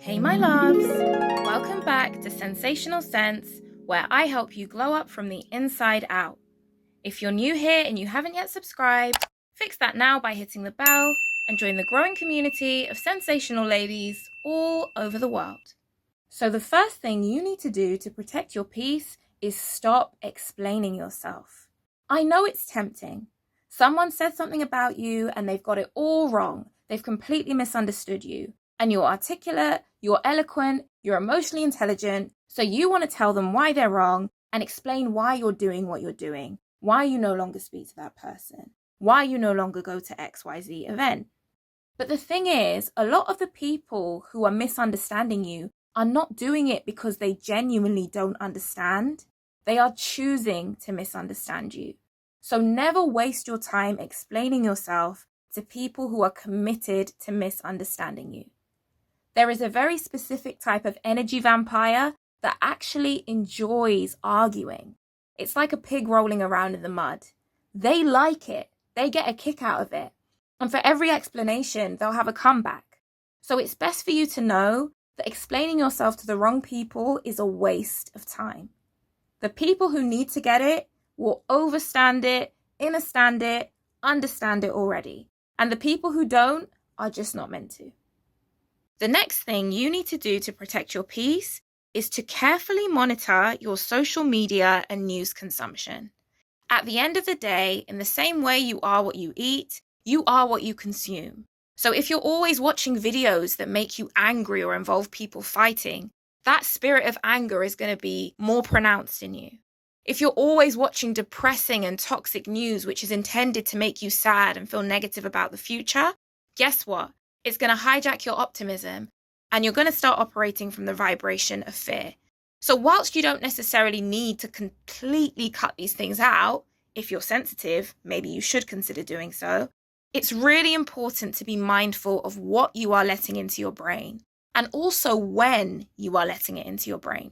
Hey, my loves! Welcome back to Sensational Sense, where I help you glow up from the inside out. If you're new here and you haven't yet subscribed, fix that now by hitting the bell and join the growing community of sensational ladies all over the world. So the first thing you need to do to protect your peace is stop explaining yourself. I know it's tempting. Someone said something about you and they've got it all wrong. They've completely misunderstood you. And you're articulate, you're eloquent, you're emotionally intelligent, so you want to tell them why they're wrong and explain why you're doing what you're doing, why you no longer speak to that person, why you no longer go to XYZ event. But the thing is, a lot of the people who are misunderstanding you are not doing it because they genuinely don't understand. They are choosing to misunderstand you. So never waste your time explaining yourself to people who are committed to misunderstanding you. There is a very specific type of energy vampire that actually enjoys arguing. It's like a pig rolling around in the mud. They like it. They get a kick out of it. And for every explanation, they'll have a comeback. So it's best for you to know that explaining yourself to the wrong people is a waste of time. The people who need to get it will overstand it, understand it already. And the people who don't are just not meant to. The next thing you need to do to protect your peace is to carefully monitor your social media and news consumption. At the end of the day, in the same way you are what you eat, you are what you consume. So if you're always watching videos that make you angry or involve people fighting, that spirit of anger is going to be more pronounced in you. If you're always watching depressing and toxic news, which is intended to make you sad and feel negative about the future, guess what? It's going to hijack your optimism and you're going to start operating from the vibration of fear. So whilst you don't necessarily need to completely cut these things out, if you're sensitive, maybe you should consider doing so, it's really important to be mindful of what you are letting into your brain and also when you are letting it into your brain.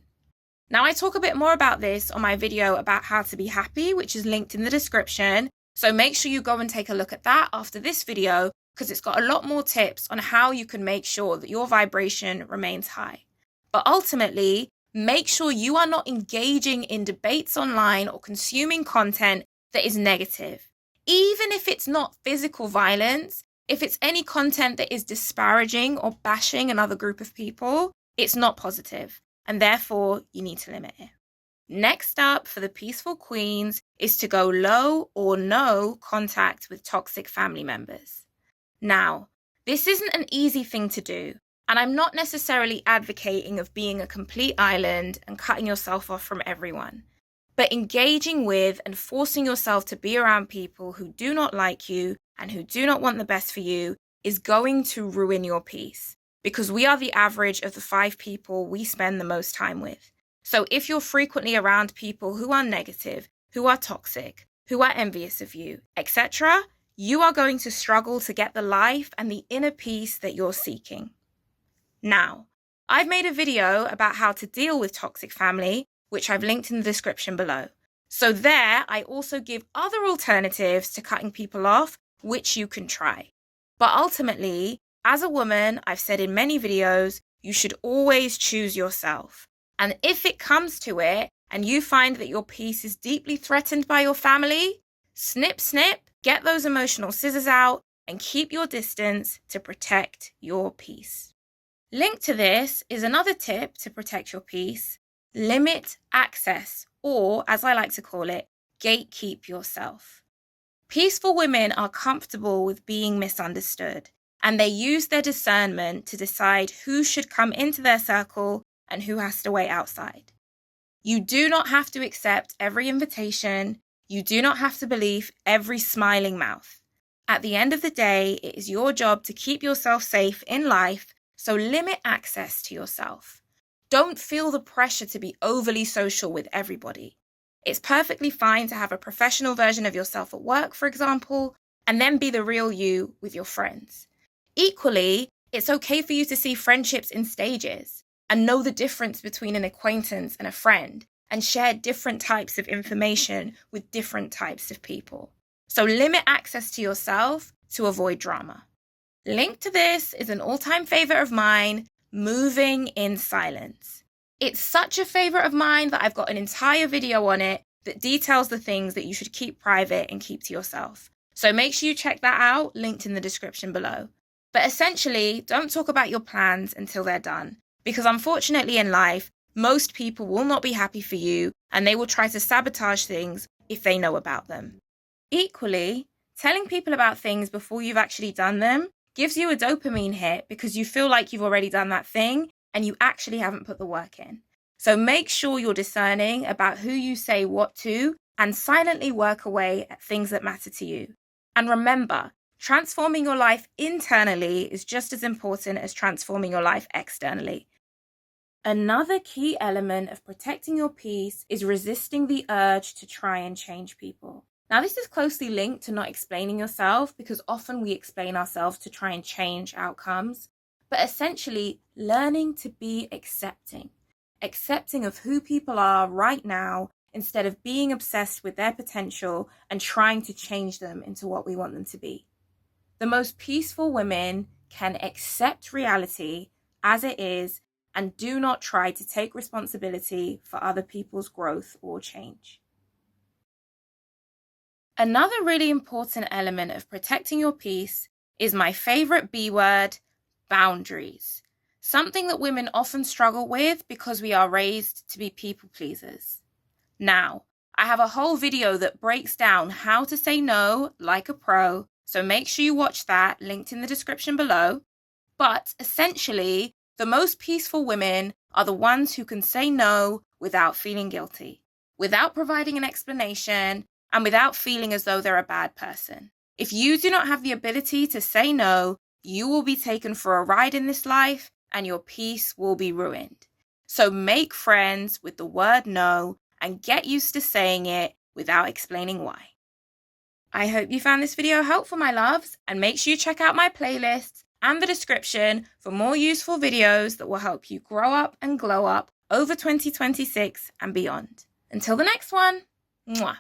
Now, I talk a bit more about this on my video about how to be happy, which is linked in the description. So make sure you go and take a look at that after this video, because it's got a lot more tips on how you can make sure that your vibration remains high. But ultimately, make sure you are not engaging in debates online or consuming content that is negative. Even if it's not physical violence, if it's any content that is disparaging or bashing another group of people, it's not positive, and therefore you need to limit it. Next up for the peaceful queens is to go low or no contact with toxic family members. Now, this isn't an easy thing to do, and I'm not necessarily advocating of being a complete island and cutting yourself off from everyone, but engaging with and forcing yourself to be around people who do not like you and who do not want the best for you is going to ruin your peace, because we are the average of the 5 people we spend the most time with. So if you're frequently around people who are negative, who are toxic, who are envious of you, etc., you are going to struggle to get the life and the inner peace that you're seeking. Now, I've made a video about how to deal with toxic family, which I've linked in the description below. So there, I also give other alternatives to cutting people off, which you can try. But ultimately, as a woman, I've said in many videos, you should always choose yourself. And if it comes to it, and you find that your peace is deeply threatened by your family, snip, snip, get those emotional scissors out and keep your distance to protect your peace. Linked to this is another tip to protect your peace: limit access, or as I like to call it, gatekeep yourself. Peaceful women are comfortable with being misunderstood, and they use their discernment to decide who should come into their circle and who has to wait outside. You do not have to accept every invitation. You do not have to believe every smiling mouth. At the end of the day, it is your job to keep yourself safe in life, so limit access to yourself. Don't feel the pressure to be overly social with everybody. It's perfectly fine to have a professional version of yourself at work, for example, and then be the real you with your friends. Equally, it's okay for you to see friendships in stages and know the difference between an acquaintance and a friend, and share different types of information with different types of people. So limit access to yourself to avoid drama. Linked to this is an all-time favorite of mine, moving in silence. It's such a favorite of mine that I've got an entire video on it that details the things that you should keep private and keep to yourself. So make sure you check that out, linked in the description below. But essentially, don't talk about your plans until they're done, because unfortunately in life, most people will not be happy for you and they will try to sabotage things if they know about them. Equally, telling people about things before you've actually done them gives you a dopamine hit because you feel like you've already done that thing and you actually haven't put the work in. So make sure you're discerning about who you say what to and silently work away at things that matter to you. And remember, transforming your life internally is just as important as transforming your life externally. Another key element of protecting your peace is resisting the urge to try and change people. Now, this is closely linked to not explaining yourself because often we explain ourselves to try and change outcomes, but essentially learning to be accepting of who people are right now instead of being obsessed with their potential and trying to change them into what we want them to be. The most peaceful women can accept reality as it is and do not try to take responsibility for other people's growth or change. Another really important element of protecting your peace is my favorite B word, boundaries. Something that women often struggle with because we are raised to be people pleasers. Now, I have a whole video that breaks down how to say no like a pro, so make sure you watch that, linked in the description below. But essentially, the most peaceful women are the ones who can say no without feeling guilty, without providing an explanation, and without feeling as though they're a bad person. If you do not have the ability to say no, you will be taken for a ride in this life and your peace will be ruined. So make friends with the word no and get used to saying it without explaining why. I hope you found this video helpful, my loves, and make sure you check out my playlists and the description for more useful videos that will help you grow up and glow up over 2026 and beyond. Until the next one, mwah.